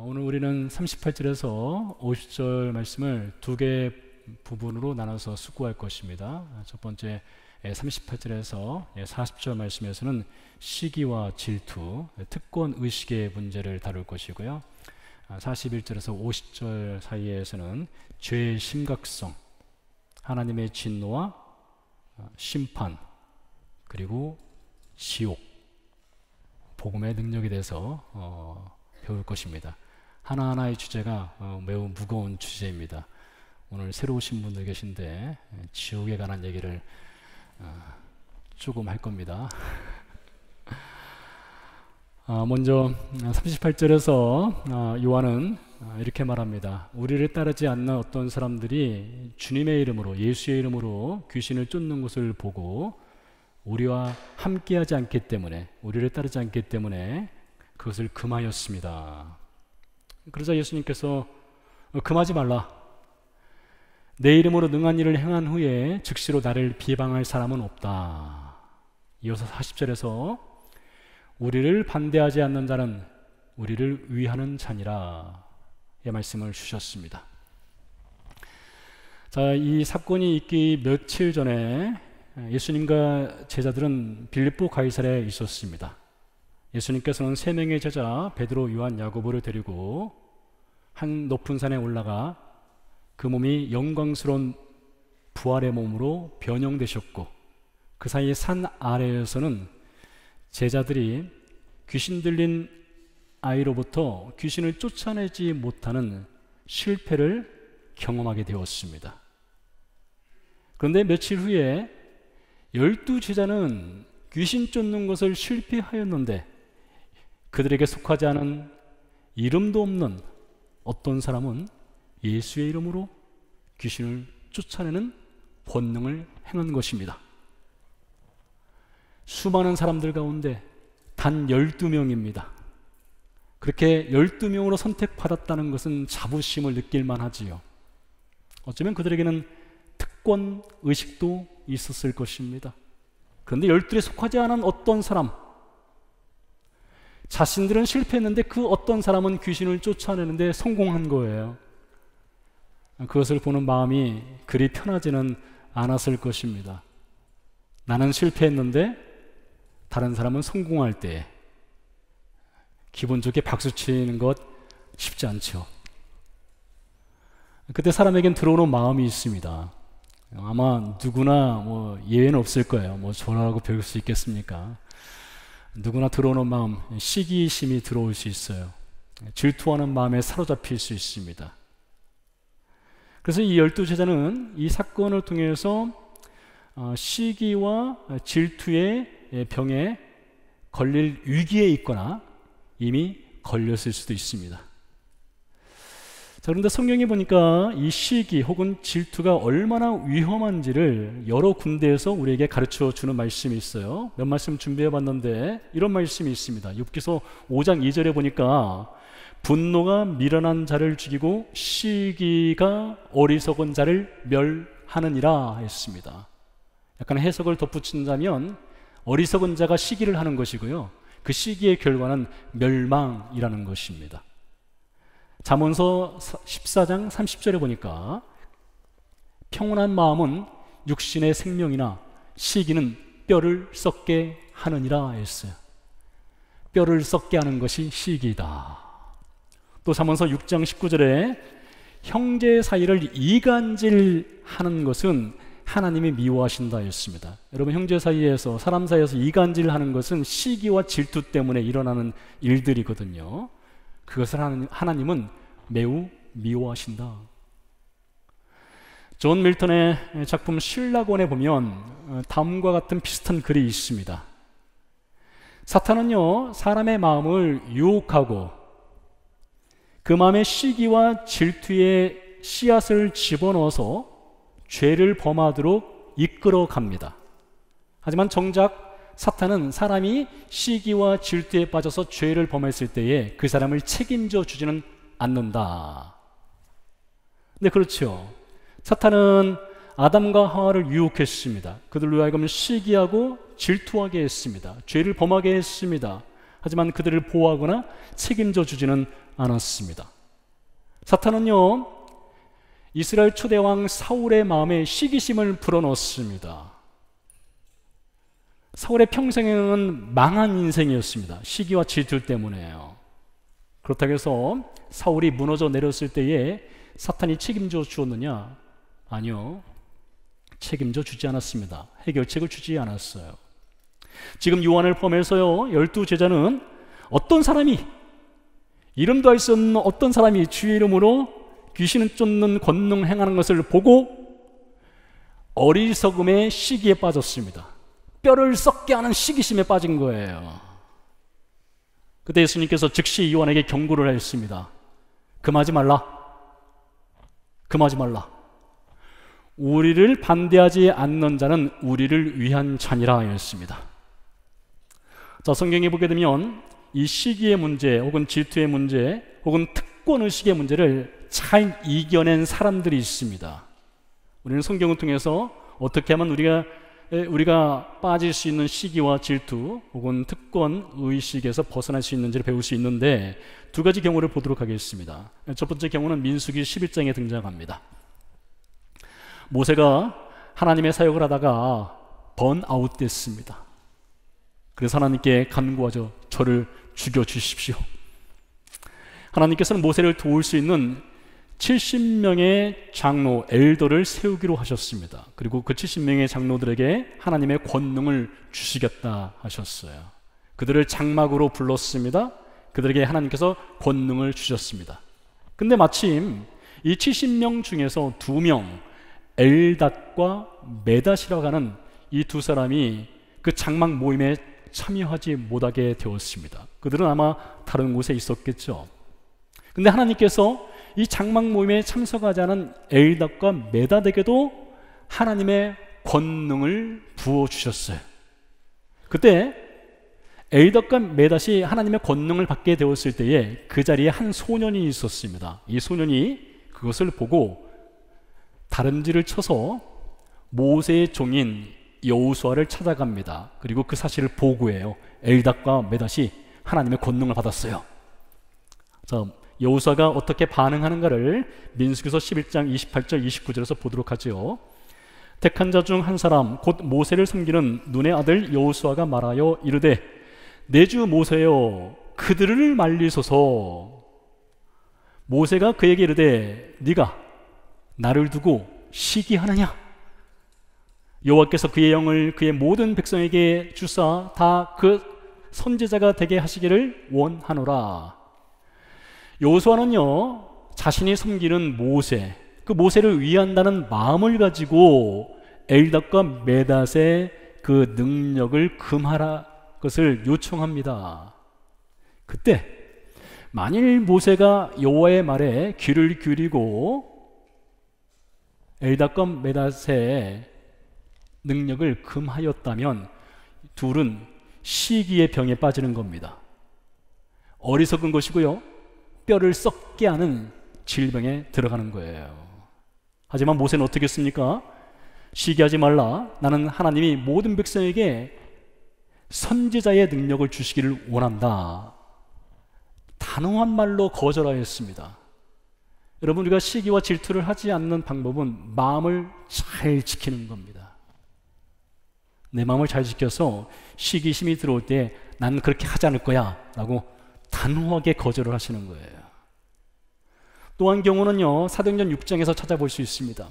오늘 우리는 38절에서 50절 말씀을 두 개의 부분으로 나눠서 숙고할 것입니다. 첫 번째 38절에서 40절 말씀에서는 시기와 질투, 특권 의식의 문제를 다룰 것이고요. 41절에서 50절 사이에서는 죄의 심각성, 하나님의 진노와 심판, 그리고 지옥, 복음의 능력에 대해서 배울 것입니다. 하나하나의 주제가 매우 무거운 주제입니다. 오늘 새로 오신 분들 계신데 지옥에 관한 얘기를 조금 할 겁니다. 먼저 38절에서 요한은 이렇게 말합니다. 우리를 따르지 않는 어떤 사람들이 주님의 이름으로, 예수의 이름으로 귀신을 쫓는 것을 보고 우리와 함께하지 않기 때문에, 우리를 따르지 않기 때문에 그것을 금하였습니다. 그러자 예수님께서 금하지 말라. 내 이름으로 능한 일을 행한 후에 즉시로 나를 비방할 사람은 없다. 이어서 40절에서 우리를 반대하지 않는 자는 우리를 위하는 자니라, 이 말씀을 주셨습니다. 자, 이 사건이 있기 며칠 전에 예수님과 제자들은 빌립보 가이사랴에 있었습니다. 예수님께서는 세 명의 제자 베드로, 요한, 야고보를 데리고 한 높은 산에 올라가 그 몸이 영광스러운 부활의 몸으로 변형되셨고, 그 사이 산 아래에서는 제자들이 귀신 들린 아이로부터 귀신을 쫓아내지 못하는 실패를 경험하게 되었습니다. 그런데 며칠 후에 12제자는 귀신 쫓는 것을 실패하였는데 그들에게 속하지 않은, 이름도 없는 어떤 사람은 예수의 이름으로 귀신을 쫓아내는 본능을 행한 것입니다. 수많은 사람들 가운데 단 12명입니다. 그렇게 12명으로 선택받았다는 것은 자부심을 느낄 만하지요. 어쩌면 그들에게는 특권 의식도 있었을 것입니다. 그런데 12에 속하지 않은 어떤 사람, 자신들은 실패했는데 그 어떤 사람은 귀신을 쫓아내는데 성공한 거예요. 그것을 보는 마음이 그리 편하지는 않았을 것입니다. 나는 실패했는데 다른 사람은 성공할 때 기분 좋게 박수치는 것 쉽지 않죠. 그때 사람에겐 들어오는 마음이 있습니다. 아마 누구나 예외는 없을 거예요. 저라고 배울 수 있겠습니까? 누구나 들어오는 마음, 시기심이 들어올 수 있어요. 질투하는 마음에 사로잡힐 수 있습니다. 그래서 이 12제자는 이 사건을 통해서 시기와 질투의 병에 걸릴 위기에 있거나 이미 걸렸을 수도 있습니다. 자, 그런데 성경에 보니까 이 시기 혹은 질투가 얼마나 위험한지를 여러 군데에서 우리에게 가르쳐 주는 말씀이 있어요. 몇 말씀 준비해 봤는데 이런 말씀이 있습니다. 욥기서 5장 2절에 보니까 분노가 미련한 자를 죽이고 시기가 어리석은 자를 멸하느니라 했습니다. 약간 해석을 덧붙인다면 어리석은 자가 시기를 하는 것이고요, 그 시기의 결과는 멸망이라는 것입니다. 잠언서 14장 30절에 보니까 평온한 마음은 육신의 생명이나 시기는 뼈를 썩게 하느니라 했어요. 뼈를 썩게 하는 것이 시기다. 또 잠언서 6장 19절에 형제 사이를 이간질하는 것은 하나님이 미워하신다 했습니다. 여러분, 형제 사이에서, 사람 사이에서 이간질하는 것은 시기와 질투 때문에 일어나는 일들이거든요. 그것을 하나님은 매우 미워하신다. 존 밀턴의 작품 신라곤에 보면 다음과 같은 비슷한 글이 있습니다. 사탄은요, 사람의 마음을 유혹하고 그 마음에 시기와 질투의 씨앗을 집어넣어서 죄를 범하도록 이끌어 갑니다. 하지만 정작 사탄은 사람이 시기와 질투에 빠져서 죄를 범했을 때에 그 사람을 책임져 주지는 않는다. 네, 그렇죠. 사탄은 아담과 하와를 유혹했습니다. 그들로 하여금 시기하고 질투하게 했습니다. 죄를 범하게 했습니다. 하지만 그들을 보호하거나 책임져 주지는 않았습니다. 사탄은요, 이스라엘 초대왕 사울의 마음에 시기심을 불어넣습니다. 사울의 평생은 망한 인생이었습니다. 시기와 질투 때문에요. 그렇다고 해서 사울이 무너져 내렸을 때에 사탄이 책임져 주었느냐? 아니요, 책임져 주지 않았습니다. 해결책을 주지 않았어요. 지금 요한을 포함해서요, 12제자는 어떤 사람이, 이름도 알 수 없는 어떤 사람이 주의 이름으로 귀신을 쫓는 권능 행하는 것을 보고 어리석음의 시기에 빠졌습니다. 뼈를 썩게 하는 시기심에 빠진 거예요. 그때 예수님께서 즉시 요한에게 경고를 했습니다. 금하지 말라. 금하지 말라. 우리를 반대하지 않는 자는 우리를 위한 자니라 하였습니다. 자, 성경에 보게 되면 이 시기의 문제 혹은 질투의 문제 혹은 특권의식의 문제를 잘 이겨낸 사람들이 있습니다. 우리는 성경을 통해서 어떻게 하면 우리가 빠질 수 있는 시기와 질투 혹은 특권의식에서 벗어날 수 있는지를 배울 수 있는데, 두 가지 경우를 보도록 하겠습니다. 첫 번째 경우는 민수기 11장에 등장합니다. 모세가 하나님의 사역을 하다가 번아웃 됐습니다. 그래서 하나님께 간구하죠. 저를 죽여주십시오. 하나님께서는 모세를 도울 수 있는 70명의 장로, 엘더를 세우기로 하셨습니다. 그리고 그 70명의 장로들에게 하나님의 권능을 주시겠다 하셨어요. 그들을 장막으로 불렀습니다. 그들에게 하나님께서 권능을 주셨습니다. 근데 마침 이 70명 중에서 2명, 엘닷과 메닷이라고 하는 이 두 사람이 그 장막 모임에 참여하지 못하게 되었습니다. 그들은 아마 다른 곳에 있었겠죠. 근데 하나님께서 이 장막 모임에 참석하지 않은 엘닷과 메닷에게도 하나님의 권능을 부어주셨어요. 그때 엘닷과 메닷이 하나님의 권능을 받게 되었을 때에 그 자리에 한 소년이 있었습니다. 이 소년이 그것을 보고 다름질을 쳐서 모세의 종인 여호수아를 찾아갑니다. 그리고 그 사실을 보고해요. 엘닷과 메닷이 하나님의 권능을 받았어요. 자, 여호수아가 어떻게 반응하는가를 민수기서 11장 28절 29절에서 보도록 하죠. 택한 자 중 한 사람 곧 모세를 섬기는 눈의 아들 여호수아가 말하여 이르되 내 주 모세여 그들을 말리소서. 모세가 그에게 이르되 네가 나를 두고 시기하느냐? 여호와께서 그의 영을 그의 모든 백성에게 주사 다 그 선지자가 되게 하시기를 원하노라. 여호수아는요, 자신이 섬기는 모세, 그 모세를 위한다는 마음을 가지고 엘닷과 메닷의 그 능력을 금하라 것을 요청합니다. 그때 만일 모세가 여호와의 말에 귀를 기울이고 엘닷과 메닷의 능력을 금하였다면 둘은 시기의 병에 빠지는 겁니다. 어리석은 것이고요, 뼈를 썩게 하는 질병에 들어가는 거예요. 하지만 모세는 어떻게 했습니까? 시기하지 말라. 나는 하나님이 모든 백성에게 선지자의 능력을 주시기를 원한다. 단호한 말로 거절하였습니다. 여러분, 우리가 시기와 질투를 하지 않는 방법은 마음을 잘 지키는 겁니다. 내 마음을 잘 지켜서 시기심이 들어올 때 난 그렇게 하지 않을 거야 라고 단호하게 거절을 하시는 거예요. 또 한 경우는요, 사도행전 6장에서 찾아볼 수 있습니다.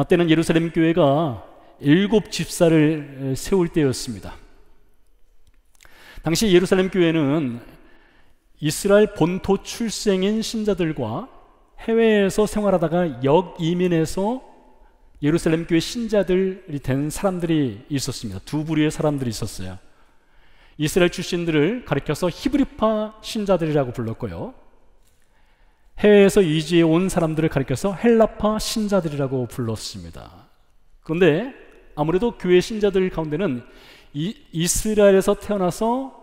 때는 예루살렘 교회가 7 집사를 세울 때였습니다. 당시 예루살렘 교회는 이스라엘 본토 출생인 신자들과 해외에서 생활하다가 역이민해서 예루살렘 교회 신자들이 된 사람들이 있었습니다. 두 부류의 사람들이 있었어요. 이스라엘 출신들을 가리켜서 히브리파 신자들이라고 불렀고요, 해외에서 이주해 온 사람들을 가리켜서 헬라파 신자들이라고 불렀습니다. 그런데 아무래도 교회 신자들 가운데는 이스라엘에서 태어나서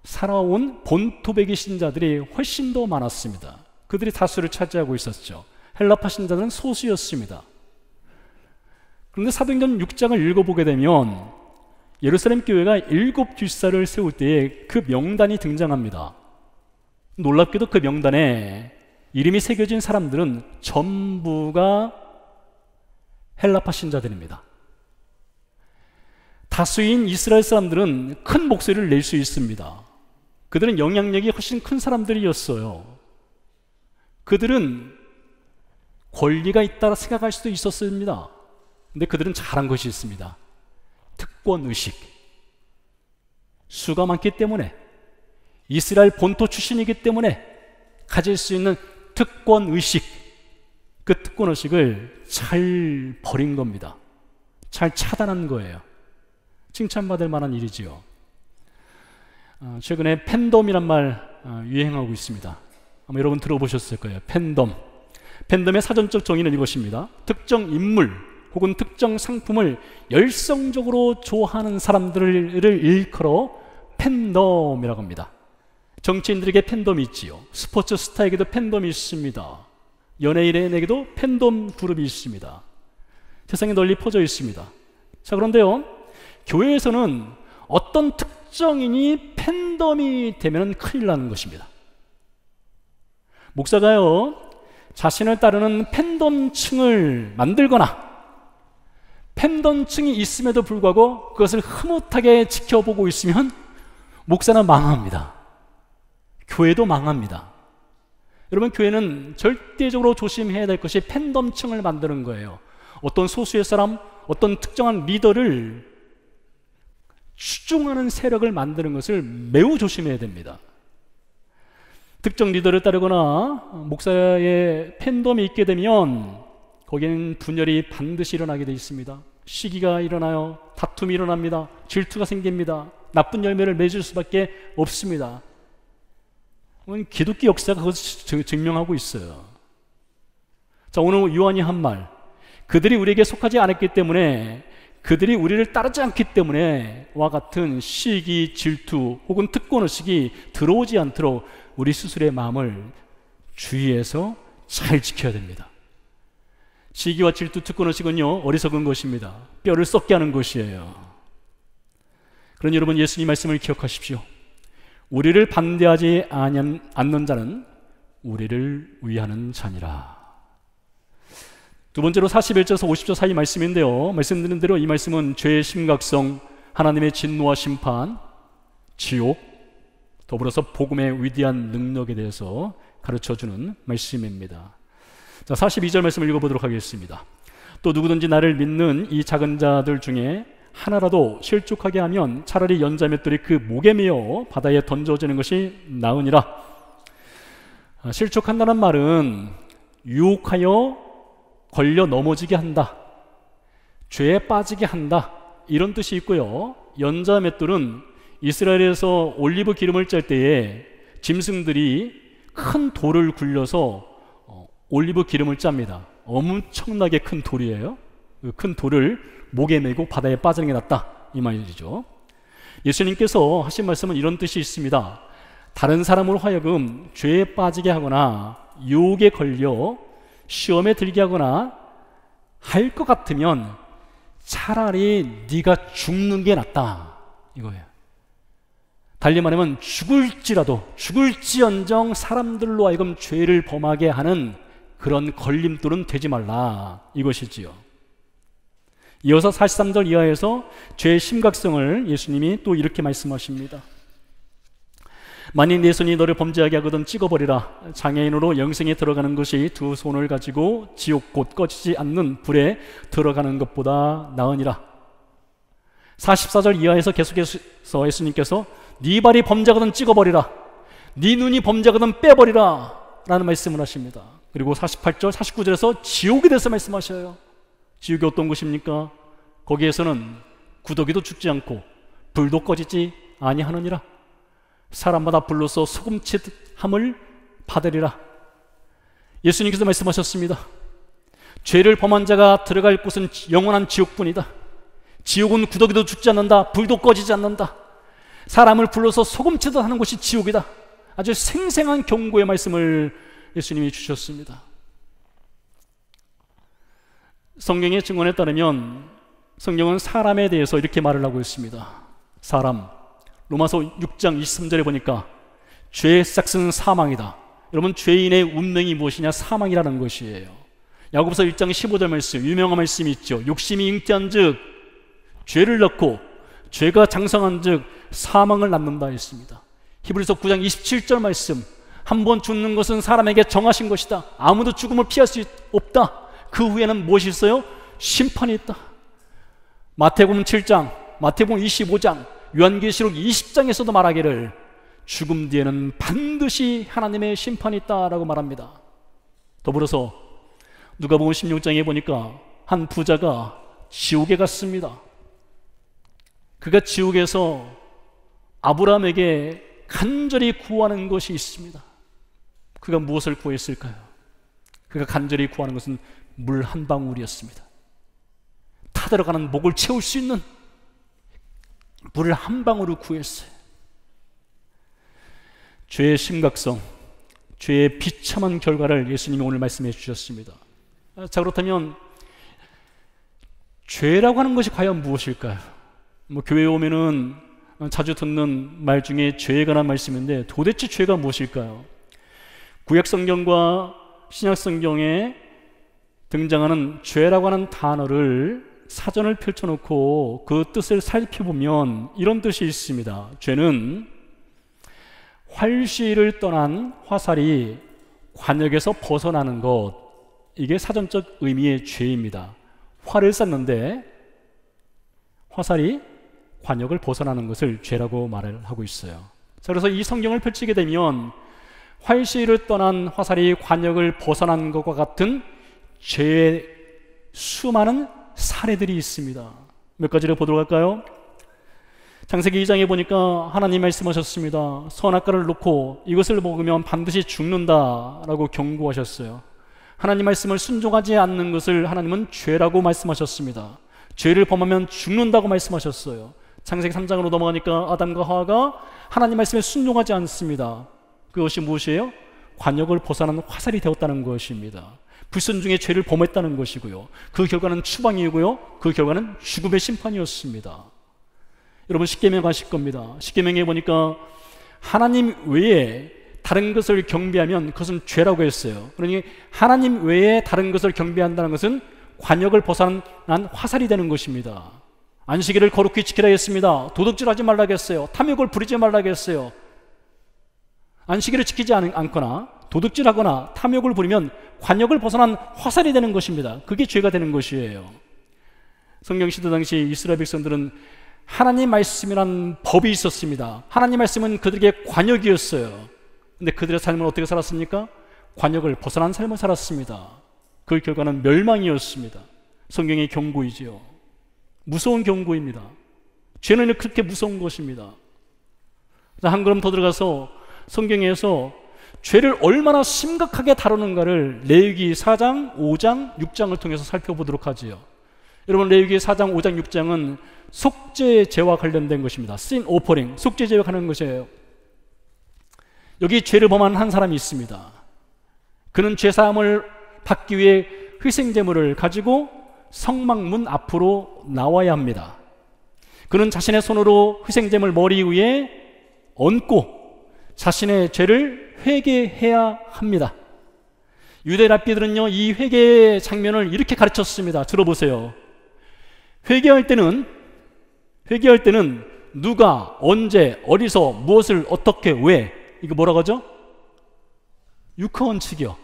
살아온 본토백의 신자들이 훨씬 더 많았습니다. 그들이 다수를 차지하고 있었죠. 헬라파 신자들은 소수였습니다. 그런데 사도행전 6장을 읽어보게 되면 예루살렘 교회가 7길사를 세울 때에 그 명단이 등장합니다. 놀랍게도 그 명단에 이름이 새겨진 사람들은 전부가 헬라파 신자들입니다. 다수인 이스라엘 사람들은 큰 목소리를 낼 수 있습니다. 그들은 영향력이 훨씬 큰 사람들이었어요. 그들은 권리가 있다고 생각할 수도 있었습니다. 근데 그들은 잘한 것이 있습니다. 특권의식. 수가 많기 때문에, 이스라엘 본토 출신이기 때문에 가질 수 있는 특권의식, 그 특권의식을 잘 버린 겁니다. 잘 차단한 거예요. 칭찬받을 만한 일이지요. 최근에 팬덤이란 말 유행하고 있습니다. 아마 여러분 들어보셨을 거예요. 팬덤의 사전적 정의는 이것입니다. 특정 인물 혹은 특정 상품을 열성적으로 좋아하는 사람들을 일컬어 팬덤이라고 합니다. 정치인들에게 팬덤이 있지요. 스포츠 스타에게도 팬덤이 있습니다. 연예인에게도 팬덤 그룹이 있습니다. 세상에 널리 퍼져 있습니다. 자, 그런데요, 교회에서는 어떤 특정인이 팬덤이 되면 큰일 나는 것입니다. 목사가요, 자신을 따르는 팬덤층을 만들거나 팬덤층이 있음에도 불구하고 그것을 흐뭇하게 지켜보고 있으면 목사는 망합니다. 교회도 망합니다. 여러분, 교회는 절대적으로 조심해야 될 것이 팬덤층을 만드는 거예요. 어떤 소수의 사람, 어떤 특정한 리더를 추종하는 세력을 만드는 것을 매우 조심해야 됩니다. 특정 리더를 따르거나 목사의 팬덤이 있게 되면 거기에는 분열이 반드시 일어나게 되어 있습니다. 시기가 일어나요. 다툼이 일어납니다. 질투가 생깁니다. 나쁜 열매를 맺을 수밖에 없습니다. 기독교 역사가 그것을 증명하고 있어요. 자, 오늘 요한이 한 말, 그들이 우리에게 속하지 않았기 때문에, 그들이 우리를 따르지 않기 때문에 와 같은 시기, 질투 혹은 특권의식이 들어오지 않도록 우리 스스로의 마음을 주의해서 잘 지켜야 됩니다. 시기와 질투, 특권의식은요, 어리석은 것입니다. 뼈를 썩게 하는 것이에요. 그러니 여러분, 예수님 말씀을 기억하십시오. 우리를 반대하지 않는 자는 우리를 위하는 자니라. 두 번째로 41절에서 50절 사이 말씀인데요, 말씀드린 대로 이 말씀은 죄의 심각성, 하나님의 진노와 심판, 지옥, 더불어서 복음의 위대한 능력에 대해서 가르쳐주는 말씀입니다. 자, 42절 말씀을 읽어보도록 하겠습니다. 또 누구든지 나를 믿는 이 작은 자들 중에 하나라도 실족하게 하면 차라리 연자맷돌이 그 목에 매어 바다에 던져지는 것이 나으니라. 실족한다는 말은 유혹하여 걸려 넘어지게 한다, 죄에 빠지게 한다, 이런 뜻이 있고요. 연자맷돌은 이스라엘에서 올리브 기름을 짤 때에 짐승들이 큰 돌을 굴려서 올리브 기름을 짭니다. 엄청나게 큰 돌이에요. 그 큰 돌을 목에 메고 바다에 빠지는 게 낫다, 이 말이죠. 예수님께서 하신 말씀은 이런 뜻이 있습니다. 다른 사람으로 하여금 죄에 빠지게 하거나 유혹에 걸려 시험에 들게 하거나 할 것 같으면 차라리 네가 죽는 게 낫다, 이거예요. 달리 말하면 죽을지언정 사람들로 하여금 죄를 범하게 하는 그런 걸림돌은 되지 말라, 이것이지요. 이어서 43절 이하에서 죄의 심각성을 예수님이 또 이렇게 말씀하십니다. 만일 네 손이 너를 범죄하게 하거든 찍어버리라. 장애인으로 영생에 들어가는 것이 두 손을 가지고 지옥 곧 꺼지지 않는 불에 들어가는 것보다 나으니라. 44절 이하에서 계속해서 예수님께서 네 발이 범죄하거든 찍어버리라, 네 눈이 범죄하거든 빼버리라 라는 말씀을 하십니다. 그리고 48절, 49절에서 지옥에 대해서 말씀하셔요. 지옥이 어떤 곳입니까? 거기에서는 구더기도 죽지 않고 불도 꺼지지 아니하느니라. 사람마다 불로서 소금칫함을 받으리라. 예수님께서 말씀하셨습니다. 죄를 범한 자가 들어갈 곳은 영원한 지옥뿐이다. 지옥은 구더기도 죽지 않는다, 불도 꺼지지 않는다. 사람을 불러서 소금치듯 하는 곳이 지옥이다. 아주 생생한 경고의 말씀을 예수님이 주셨습니다. 성경의 증언에 따르면 성경은 사람에 대해서 이렇게 말을 하고 있습니다. 사람, 로마서 6장 23절에 보니까 죄의 싹은 사망이다. 여러분, 죄인의 운명이 무엇이냐? 사망이라는 것이에요. 야고보서 1장 15절 말씀, 유명한 말씀이 있죠. 욕심이 잉태한 즉 죄를 낳고 죄가 장성한 즉 사망을 낳는다 했습니다. 히브리서 9장 27절 말씀, 한 번 죽는 것은 사람에게 정하신 것이다. 아무도 죽음을 피할 수 없다. 그 후에는 무엇이 있어요? 심판이 있다. 마태복음 7장, 마태복음 25장, 요한계시록 20장에서도 말하기를 죽음 뒤에는 반드시 하나님의 심판이 있다라고 말합니다. 더불어서 누가복음 16장에 보니까 한 부자가 지옥에 갔습니다. 그가 지옥에서 아브라함에게 간절히 구하는 것이 있습니다. 그가 무엇을 구했을까요? 그가 간절히 구하는 것은 물 한 방울이었습니다. 타들어가는 목을 채울 수 있는 물을 한 방울을 구했어요. 죄의 심각성, 죄의 비참한 결과를 예수님이 오늘 말씀해 주셨습니다. 자, 그렇다면 죄라고 하는 것이 과연 무엇일까요? 교회에 오면은 자주 듣는 말 중에 죄에 관한 말씀인데, 도대체 죄가 무엇일까요? 구약 성경과 신약 성경에 등장하는 죄라고 하는 단어를 사전을 펼쳐놓고 그 뜻을 살펴보면 이런 뜻이 있습니다. 죄는 활시를 떠난 화살이 관역에서 벗어나는 것, 이게 사전적 의미의 죄입니다. 활을 쐈는데 화살이 관역을 벗어나는 것을 죄라고 말을 하고 있어요. 자, 그래서 이 성경을 펼치게 되면 활시를 떠난 화살이 관역을 벗어난 것과 같은 죄의 수많은 사례들이 있습니다. 몇 가지를 보도록 할까요? 창세기 2장에 보니까 하나님 말씀하셨습니다. 선악과를 놓고 이것을 먹으면 반드시 죽는다라고 경고하셨어요. 하나님 말씀을 순종하지 않는 것을 하나님은 죄라고 말씀하셨습니다. 죄를 범하면 죽는다고 말씀하셨어요. 창세기 3장으로 넘어가니까 아담과 하와가 하나님 말씀에 순종하지 않습니다. 그것이 무엇이에요? 관역을 벗어나는 화살이 되었다는 것입니다. 불순종의 죄를 범했다는 것이고요. 그 결과는 추방이고요. 그 결과는 죽음의 심판이었습니다. 여러분, 십계명 가실 겁니다. 십계명에 보니까 하나님 외에 다른 것을 경배하면 그것은 죄라고 했어요. 그러니 하나님 외에 다른 것을 경배한다는 것은 관역을 벗어난 화살이 되는 것입니다. 안식일을 거룩히 지키라 했습니다. 도둑질하지 말라 했어요. 탐욕을 부리지 말라 했어요. 안식일을 지키지 않거나 도둑질하거나 탐욕을 부리면 관역을 벗어난 화살이 되는 것입니다. 그게 죄가 되는 것이에요. 성경 시대 당시 이스라엘 백성들은 하나님 말씀이란 법이 있었습니다. 하나님 말씀은 그들에게 관역이었어요. 근데 그들의 삶은 어떻게 살았습니까? 관역을 벗어난 삶을 살았습니다. 그 결과는 멸망이었습니다. 성경의 경고이지요. 무서운 경고입니다. 죄는 그렇게 무서운 것입니다. 한 걸음 더 들어가서 성경에서 죄를 얼마나 심각하게 다루는가를 레위기 4장, 5장, 6장을 통해서 살펴보도록 하지요. 여러분, 레위기 4장, 5장, 6장은 속죄제와 관련된 것입니다. sin offering, 속죄제와 관련된 것이에요. 여기 죄를 범한 한 사람이 있습니다. 그는 죄사함을 받기 위해 희생제물을 가지고 성막문 앞으로 나와야 합니다. 그는 자신의 손으로 희생제물 머리 위에 얹고 자신의 죄를 회개해야 합니다. 유대 랍비들은요, 이 회개 장면을 이렇게 가르쳤습니다. 들어보세요. 회개할 때는 누가, 언제, 어디서, 무엇을, 어떻게, 왜, 이거 뭐라고 하죠? 육하원칙이요.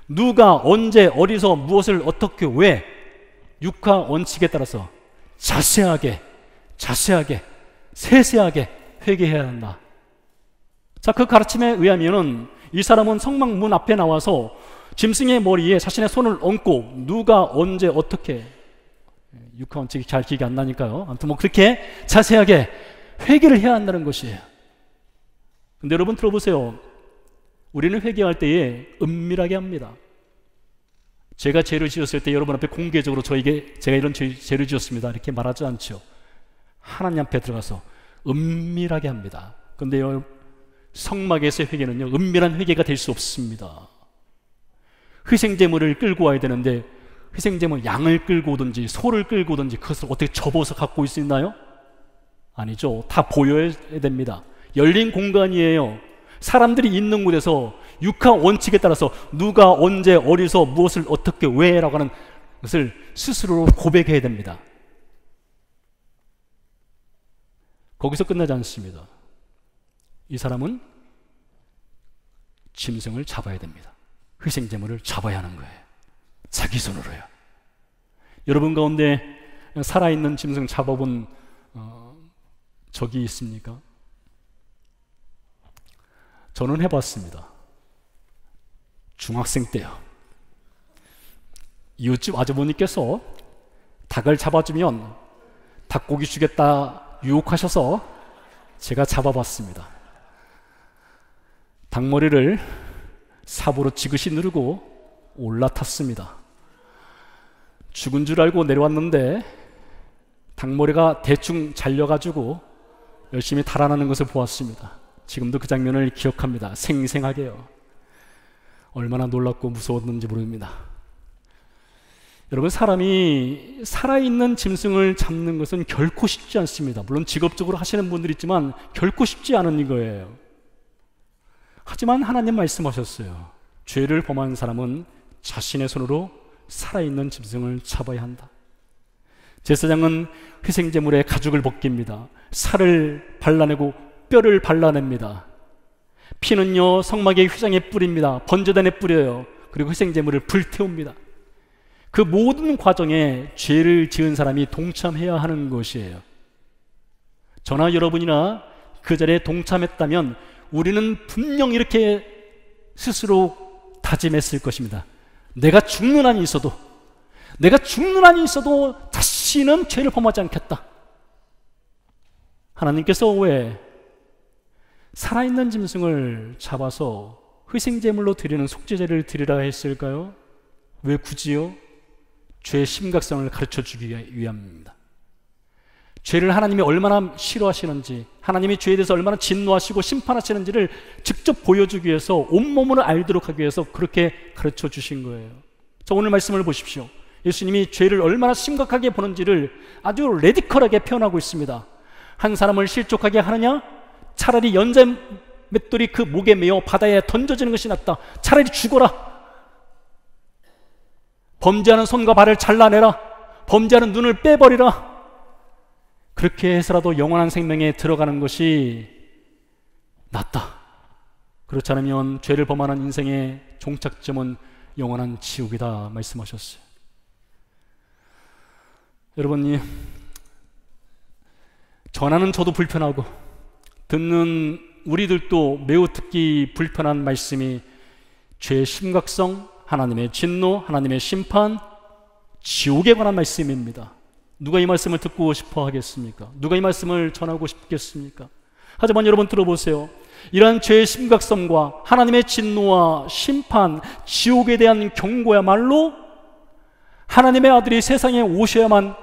누가, 언제, 어디서, 무엇을, 어떻게, 왜, 육하원칙에 따라서 자세하게, 세세하게 회개해야 한다. 자, 그 가르침에 의하면은 이 사람은 성막문 앞에 나와서 짐승의 머리에 자신의 손을 얹고 누가, 언제, 어떻게, 육하원칙이 잘 기억이 안 나니까요. 아무튼 뭐 그렇게 자세하게 회개를 해야 한다는 것이에요. 근데 여러분 들어보세요. 우리는 회개할 때에 은밀하게 합니다. 제가 죄를 지었을 때 여러분 앞에 공개적으로 제가 이런 죄를 지었습니다 이렇게 말하지 않죠. 하나님 앞에 들어가서 은밀하게 합니다. 근데요, 성막에서의 회개는요, 은밀한 회개가 될 수 없습니다. 희생제물을 끌고 와야 되는데 희생제물 양을 끌고 오든지 소를 끌고 오든지 그것을 어떻게 접어서 갖고 올 수 있나요? 아니죠. 다 보여야 됩니다. 열린 공간이에요. 사람들이 있는 곳에서 육하 원칙에 따라서 누가 언제 어디서 무엇을 어떻게 왜 라고 하는 것을 스스로 고백해야 됩니다. 거기서 끝나지 않습니다. 이 사람은 짐승을 잡아야 됩니다. 희생제물을 잡아야 하는 거예요. 자기 손으로요. 여러분 가운데 살아있는 짐승 잡아본 적이 있습니까? 저는 해봤습니다. 중학생 때요. 이웃집 아주머니께서 닭을 잡아주면 닭고기 주겠다 유혹하셔서 제가 잡아봤습니다. 닭머리를 삽으로 지그시 누르고 올라탔습니다. 죽은 줄 알고 내려왔는데 닭머리가 대충 잘려가지고 열심히 달아나는 것을 보았습니다. 지금도 그 장면을 기억합니다. 생생하게요. 얼마나 놀랍고 무서웠는지 모릅니다. 여러분, 사람이 살아있는 짐승을 잡는 것은 결코 쉽지 않습니다. 물론 직업적으로 하시는 분들이 있지만 결코 쉽지 않은 이거예요. 하지만 하나님 말씀하셨어요. 죄를 범한 사람은 자신의 손으로 살아있는 짐승을 잡아야 한다. 제사장은 희생제물의 가죽을 벗깁니다. 살을 발라내고 뼈를 발라냅니다. 피는요 성막의 휘장에 뿌립니다. 번제단에 뿌려요. 그리고 희생제물을 불태웁니다. 그 모든 과정에 죄를 지은 사람이 동참해야 하는 것이에요. 저나 여러분이나 그 자리에 동참했다면 우리는 분명 이렇게 스스로 다짐했을 것입니다. 내가 죽는 한이 있어도 다시는 죄를 범하지 않겠다. 하나님께서 왜 살아있는 짐승을 잡아서 희생제물로 드리는 속죄제를 드리라 했을까요? 왜 굳이요? 죄의 심각성을 가르쳐주기 위함입니다. 죄를 하나님이 얼마나 싫어하시는지, 하나님이 죄에 대해서 얼마나 진노하시고 심판하시는지를 직접 보여주기 위해서, 온몸으로 알도록 하기 위해서 그렇게 가르쳐 주신 거예요. 자, 오늘 말씀을 보십시오. 예수님이 죄를 얼마나 심각하게 보는지를 아주 레디컬하게 표현하고 있습니다. 한 사람을 실족하게 하느냐? 차라리 연자 맷돌이 그 목에 매어 바다에 던져지는 것이 낫다. 차라리 죽어라. 범죄하는 손과 발을 잘라내라. 범죄하는 눈을 빼버리라. 그렇게 해서라도 영원한 생명에 들어가는 것이 낫다. 그렇지 않으면 죄를 범하는 인생의 종착점은 영원한 지옥이다 말씀하셨어요. 여러분이 전하는 저도 불편하고 듣는 우리들도 매우 듣기 불편한 말씀이 죄의 심각성, 하나님의 진노, 하나님의 심판, 지옥에 관한 말씀입니다. 누가 이 말씀을 듣고 싶어 하겠습니까? 누가 이 말씀을 전하고 싶겠습니까? 하지만 여러분 들어보세요. 이러한 죄의 심각성과 하나님의 진노와 심판, 지옥에 대한 경고야말로 하나님의 아들이 세상에 오셔야만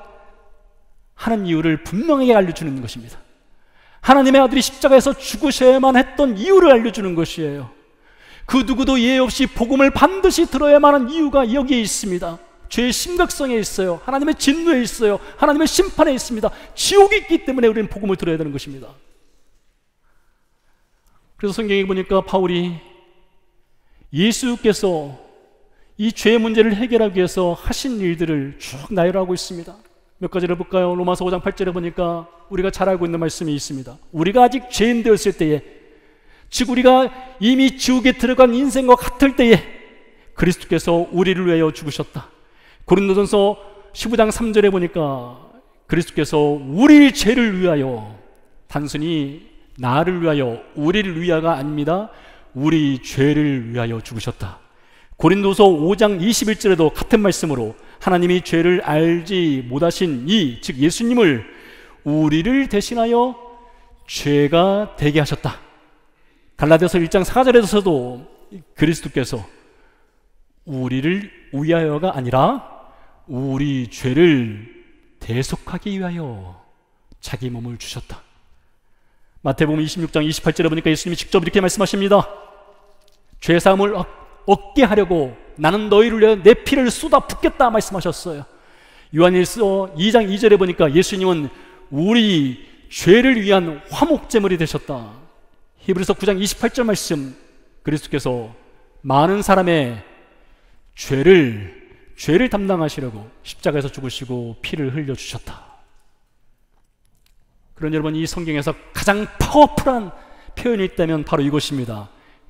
하는 이유를 분명하게 알려주는 것입니다. 하나님의 아들이 십자가에서 죽으셔야만 했던 이유를 알려주는 것이에요. 그 누구도 예외 없이 복음을 반드시 들어야만 하는 이유가 여기에 있습니다. 죄의 심각성에 있어요. 하나님의 진노에 있어요. 하나님의 심판에 있습니다. 지옥이 있기 때문에 우리는 복음을 들어야 되는 것입니다. 그래서 성경에 보니까 바울이 예수께서 이 죄의 문제를 해결하기 위해서 하신 일들을 쭉 나열하고 있습니다. 몇 가지를 볼까요? 로마서 5장 8절에 보니까 우리가 잘 알고 있는 말씀이 있습니다. 우리가 아직 죄인 되었을 때에, 즉 우리가 이미 지옥에 들어간 인생과 같을 때에 그리스도께서 우리를 위하여 죽으셨다. 고린도전서 15장 3절에 보니까 그리스도께서 우리 죄를 위하여, 단순히 나를 위하여, 우리를 위하여가 아닙니다. 우리 죄를 위하여 죽으셨다. 고린도서 5장 21절에도 같은 말씀으로 하나님이 죄를 알지 못하신 이, 즉 예수님을 우리를 대신하여 죄가 되게 하셨다. 갈라디아서 1장 4절에서도 그리스도께서 우리를 위하여가 아니라 우리 죄를 대속하기 위하여 자기 몸을 주셨다. 마태복음 26장 28절에 보니까 예수님이 직접 이렇게 말씀하십니다. 죄사함을 얻게 하려고 나는 너희를 위해 내 피를 쏟아 붓겠다 말씀하셨어요. 요한일서 2장 2절에 보니까 예수님은 우리 죄를 위한 화목제물이 되셨다. 히브리서 9장 28절 말씀, 그리스도께서 많은 사람의 죄를 담당하시려고 십자가에서 죽으시고 피를 흘려주셨다. 그런 여러분, 이 성경에서 가장 파워풀한 표현이 있다면 바로 이것입니다.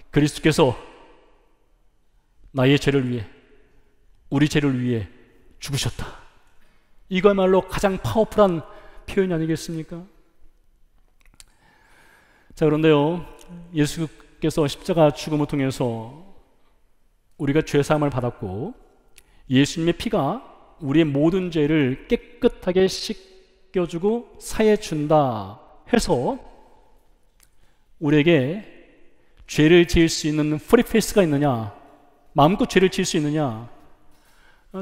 그리스도께서 나의 죄를 위해, 우리 죄를 위해 죽으셨다. 이거야말로 가장 파워풀한 표현이 아니겠습니까? 자, 그런데요, 예수께서 십자가 죽음을 통해서 우리가 죄사함을 받았고 예수님의 피가 우리의 모든 죄를 깨끗하게 씻겨주고 사해준다 해서 우리에게 죄를 지을 수 있는 프리패스가 있느냐, 마음껏 죄를 지을 수 있느냐?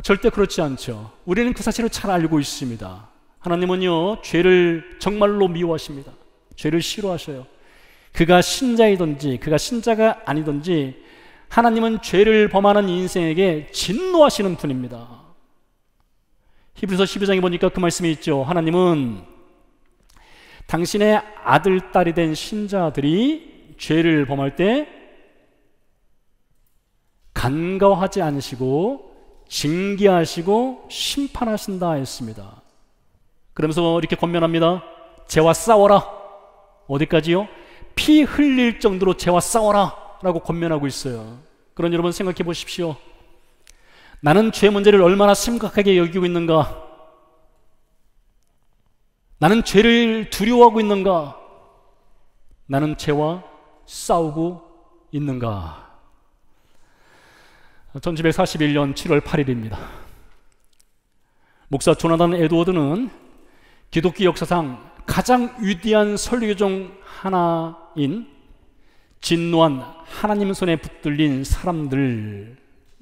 절대 그렇지 않죠. 우리는 그 사실을 잘 알고 있습니다. 하나님은요, 죄를 정말로 미워하십니다. 죄를 싫어하셔요. 그가 신자이든지 그가 신자가 아니든지 하나님은 죄를 범하는 인생에게 진노하시는 분입니다. 히브리서 12장에 보니까 그 말씀이 있죠. 하나님은 당신의 아들, 딸이 된 신자들이 죄를 범할 때 간과하지 않으시고 징계하시고 심판하신다 했습니다. 그러면서 이렇게 권면합니다. 죄와 싸워라. 어디까지요? 피 흘릴 정도로 죄와 싸워라 라고 권면하고 있어요. 그런 여러분 생각해 보십시오. 나는 죄 문제를 얼마나 심각하게 여기고 있는가? 나는 죄를 두려워하고 있는가? 나는 죄와 싸우고 있는가? 1941년 7월 8일입니다. 목사 조나단 에드워드는 기독교 역사상 가장 위대한 설교 중 하나인 진노한 하나님 손에 붙들린 사람들,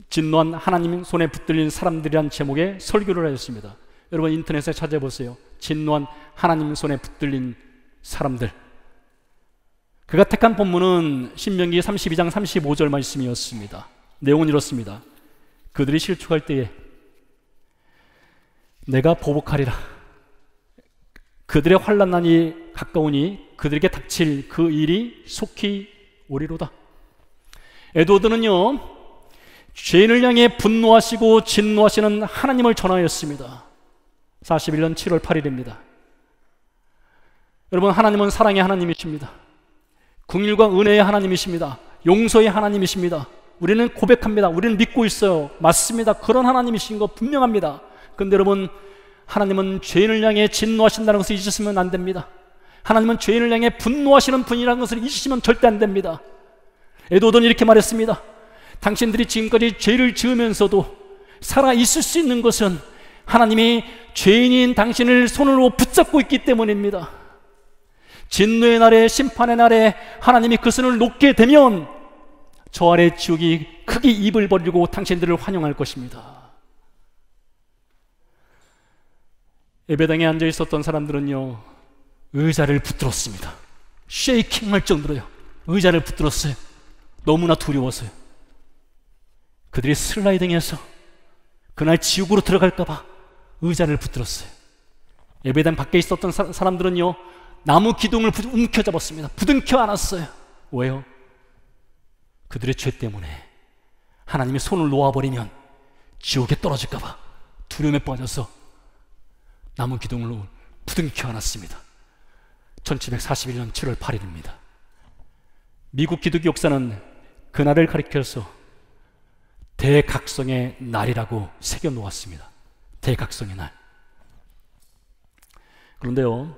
진노한 하나님 손에 붙들린 사람들이란 제목의 설교를 하셨습니다. 여러분 인터넷에 찾아보세요. 진노한 하나님 손에 붙들린 사람들. 그가 택한 본문은 신명기 32장 35절 말씀이었습니다. 내용은 이렇습니다. 그들이 실족할 때에 내가 보복하리라. 그들의 환난 날이 가까우니 그들에게 닥칠 그 일이 속히 오리로다. 에드워드는요, 죄인을 향해 분노하시고 진노하시는 하나님을 전하였습니다. 41년 7월 8일입니다. 여러분, 하나님은 사랑의 하나님이십니다. 긍휼과 은혜의 하나님이십니다. 용서의 하나님이십니다. 우리는 고백합니다. 우리는 믿고 있어요. 맞습니다. 그런 하나님이신 거 분명합니다. 그런데 여러분, 하나님은 죄인을 향해 진노하신다는 것을 잊으시면 안 됩니다. 하나님은 죄인을 향해 분노하시는 분이라는 것을 잊으시면 절대 안 됩니다. 에드워드는 이렇게 말했습니다. 당신들이 지금까지 죄를 지으면서도 살아있을 수 있는 것은 하나님이 죄인인 당신을 손으로 붙잡고 있기 때문입니다. 진노의 날에, 심판의 날에 하나님이 그 손을 놓게 되면 저 아래 지옥이 크게 입을 벌리고 당신들을 환영할 것입니다. 예배당에 앉아 있었던 사람들은요, 의자를 붙들었습니다. 쉐이킹할 정도로요. 의자를 붙들었어요. 너무나 두려워서요. 그들이 슬라이딩해서 그날 지옥으로 들어갈까봐 의자를 붙들었어요. 예배당 밖에 있었던 사람들은요, 나무 기둥을 움켜잡았습니다. 부둥켜 안았어요. 왜요? 그들의 죄 때문에 하나님이 손을 놓아버리면 지옥에 떨어질까봐 두려움에 빠져서 나무 기둥으로 부둥켜 안았습니다. 1741년 7월 8일입니다. 미국 기독교 역사는 그날을 가리켜서 대각성의 날이라고 새겨놓았습니다. 대각성의 날. 그런데요,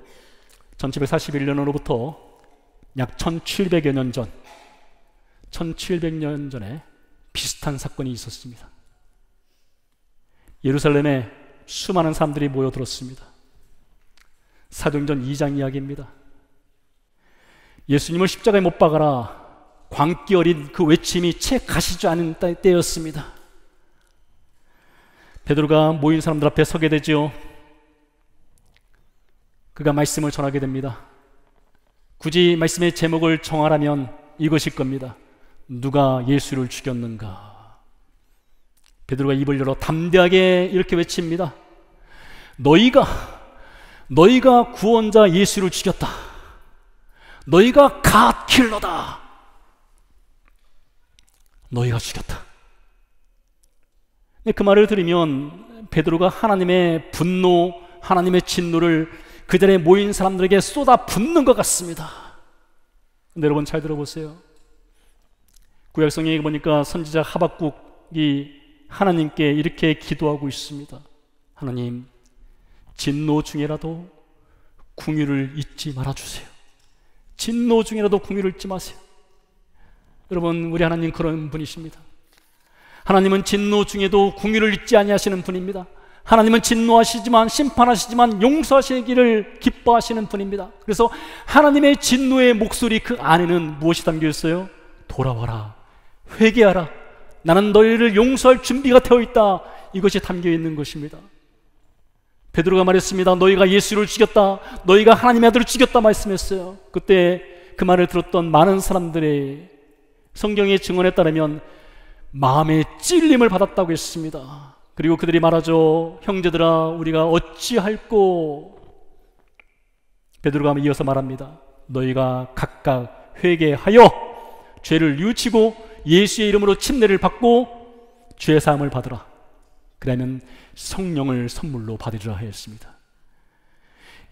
1741년으로부터 약 1700여 년 전, 1700년 전에 비슷한 사건이 있었습니다. 예루살렘에 수많은 사람들이 모여들었습니다. 사도행전 2장 이야기입니다. 예수님을 십자가에 못 박아라, 광기 어린 그 외침이 채 가시지 않은 때였습니다. 베드로가 모인 사람들 앞에 서게 되죠. 그가 말씀을 전하게 됩니다. 굳이 말씀의 제목을 정하라면 이것일 겁니다. 누가 예수를 죽였는가? 베드로가 입을 열어 담대하게 이렇게 외칩니다. 너희가 구원자 예수를 죽였다. 너희가 갓킬러다. 너희가 죽였다. 그 말을 들으면 베드로가 하나님의 분노, 하나님의 진노를 그 자리에 모인 사람들에게 쏟아 붓는 것 같습니다. 근데 여러분 잘 들어보세요. 구약성경에 보니까 선지자 하박국이 하나님께 이렇게 기도하고 있습니다. 하나님, 진노 중에라도 궁유를 잊지 말아주세요. 진노 중에라도 궁유를 잊지 마세요. 여러분, 우리 하나님 그런 분이십니다. 하나님은 진노 중에도 궁유를 잊지 아니하시는 분입니다. 하나님은 진노하시지만, 심판하시지만 용서하시기를 기뻐하시는 분입니다. 그래서 하나님의 진노의 목소리 그 안에는 무엇이 담겨 있어요? 돌아와라, 회개하라, 나는 너희를 용서할 준비가 되어 있다. 이것이 담겨 있는 것입니다. 베드로가 말했습니다. 너희가 예수를 죽였다, 너희가 하나님의 아들을 죽였다 말씀했어요. 그때 그 말을 들었던 많은 사람들의 성경의 증언에 따르면 마음의 찔림을 받았다고 했습니다. 그리고 그들이 말하죠. 형제들아, 우리가 어찌할꼬? 베드로가 이어서 말합니다. 너희가 각각 회개하여 죄를 뉘우치고 예수의 이름으로 침례를 받고 죄 사함을 받으라. 그러면 성령을 선물로 받으리라 하였습니다.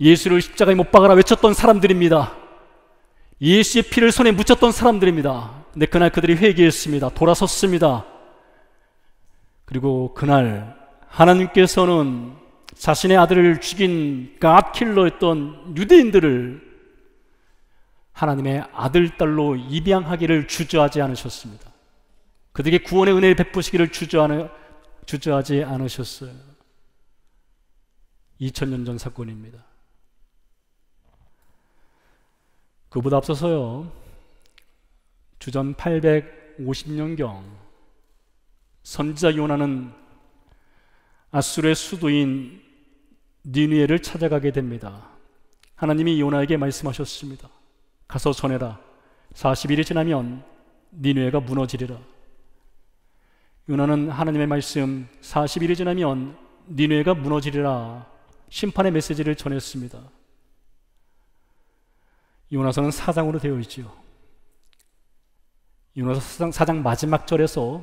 예수를 십자가에 못 박아라 외쳤던 사람들입니다. 예수의 피를 손에 묻혔던 사람들입니다. 근데 그날 그들이 회개했습니다. 돌아섰습니다. 그리고 그날 하나님께서는 자신의 아들을 죽인 갓킬러였던 유대인들을 하나님의 아들, 딸로 입양하기를 주저하지 않으셨습니다. 그들에게 구원의 은혜를 베푸시기를 주저하지 않으셨어요. 2000년 전 사건입니다. 그보다 앞서서요, 주전 850년경 선지자 요나는 아수르의 수도인 니느웨를 찾아가게 됩니다. 하나님이 요나에게 말씀하셨습니다. 가서 전해라. 40일이 지나면 니느웨가 무너지리라. 요나는 하나님의 말씀 40일이 지나면 니느웨가 무너지리라 심판의 메시지를 전했습니다. 요나서는 4장으로 되어 있지요. 요나서 4장 마지막 절에서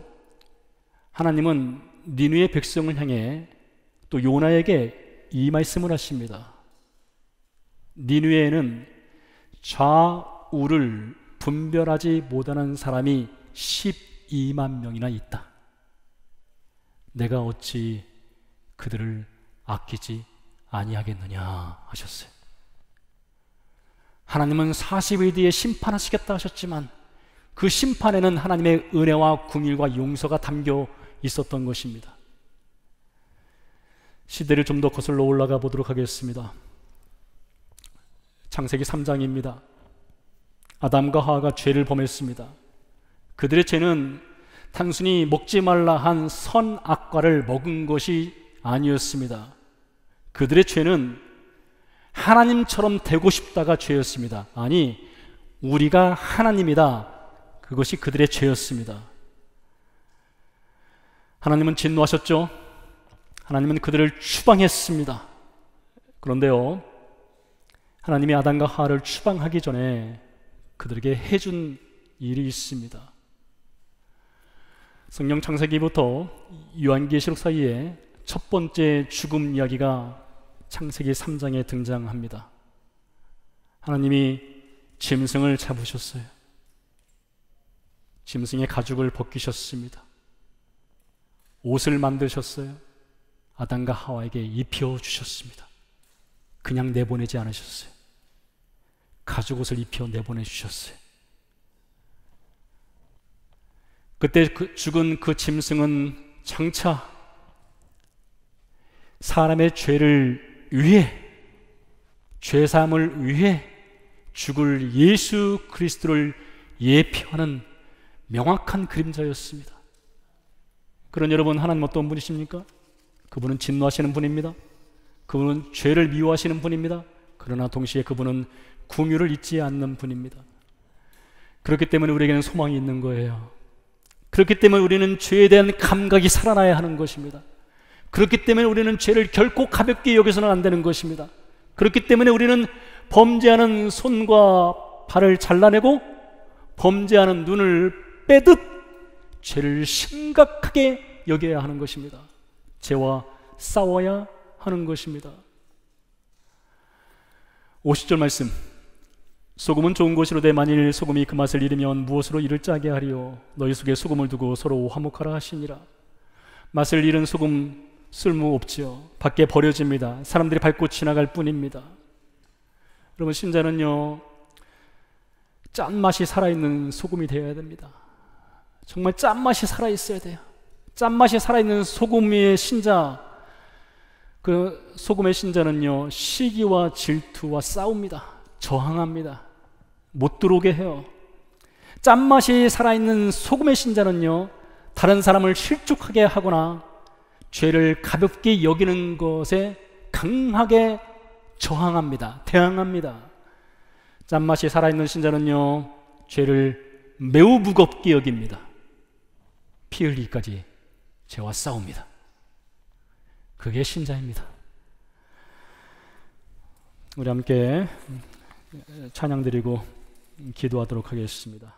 하나님은 니느웨 백성을 향해 또 요나에게 이 말씀을 하십니다. 니느웨에는 좌우를 분별하지 못하는 사람이 12만 명이나 있다. 내가 어찌 그들을 아끼지 아니하겠느냐 하셨어요. 하나님은 40일 뒤에 심판하시겠다 하셨지만 그 심판에는 하나님의 은혜와 긍휼과 용서가 담겨 있었던 것입니다. 시대를 좀 더 거슬러 올라가 보도록 하겠습니다. 창세기 3장입니다. 아담과 하와가 죄를 범했습니다. 그들의 죄는 단순히 먹지 말라 한 선악과를 먹은 것이 아니었습니다. 그들의 죄는 하나님처럼 되고 싶다가 죄였습니다. 아니, 우리가 하나님이다. 그것이 그들의 죄였습니다. 하나님은 진노하셨죠. 하나님은 그들을 추방했습니다. 그런데요, 하나님이 아담과 하와를 추방하기 전에 그들에게 해준 일이 있습니다. 성경 창세기부터 요한계시록 사이에 첫 번째 죽음 이야기가 창세기 3장에 등장합니다. 하나님이 짐승을 잡으셨어요. 짐승의 가죽을 벗기셨습니다. 옷을 만드셨어요. 아담과 하와에게 입혀주셨습니다. 그냥 내보내지 않으셨어요. 가죽옷을 입혀 내보내주셨어요. 그때 죽은 그 짐승은 장차 사람의 죄를 위해, 죄사함을 위해 죽을 예수 그리스도를 예표하는 명확한 그림자였습니다. 그런 여러분, 하나님 어떤 분이십니까? 그분은 진노하시는 분입니다. 그분은 죄를 미워하시는 분입니다. 그러나 동시에 그분은 긍휼을 잊지 않는 분입니다. 그렇기 때문에 우리에게는 소망이 있는 거예요. 그렇기 때문에 우리는 죄에 대한 감각이 살아나야 하는 것입니다. 그렇기 때문에 우리는 죄를 결코 가볍게 여겨서는 안 되는 것입니다. 그렇기 때문에 우리는 범죄하는 손과 발을 잘라내고 범죄하는 눈을 빼듯 죄를 심각하게 여겨야 하는 것입니다. 죄와 싸워야 하는 것입니다. 50절 말씀, 소금은 좋은 것이로되 만일 소금이 그 맛을 잃으면 무엇으로 이를 짜게 하리요. 너희 속에 소금을 두고 서로 화목하라 하시니라. 맛을 잃은 소금 쓸모없지요. 밖에 버려집니다. 사람들이 밟고 지나갈 뿐입니다. 여러분, 신자는요, 짠맛이 살아있는 소금이 되어야 됩니다. 정말 짠맛이 살아있어야 돼요. 짠맛이 살아있는 소금의 신자, 그 소금의 신자는요, 시기와 질투와 싸웁니다. 저항합니다. 못 들어오게 해요. 짠맛이 살아있는 소금의 신자는요, 다른 사람을 실족하게 하거나 죄를 가볍게 여기는 것에 강하게 저항합니다. 대항합니다. 짠맛이 살아있는 신자는요, 죄를 매우 무겁게 여깁니다. 피 흘리기까지 죄와 싸웁니다. 그게 신자입니다. 우리 함께 찬양 드리고 기도하도록 하겠습니다.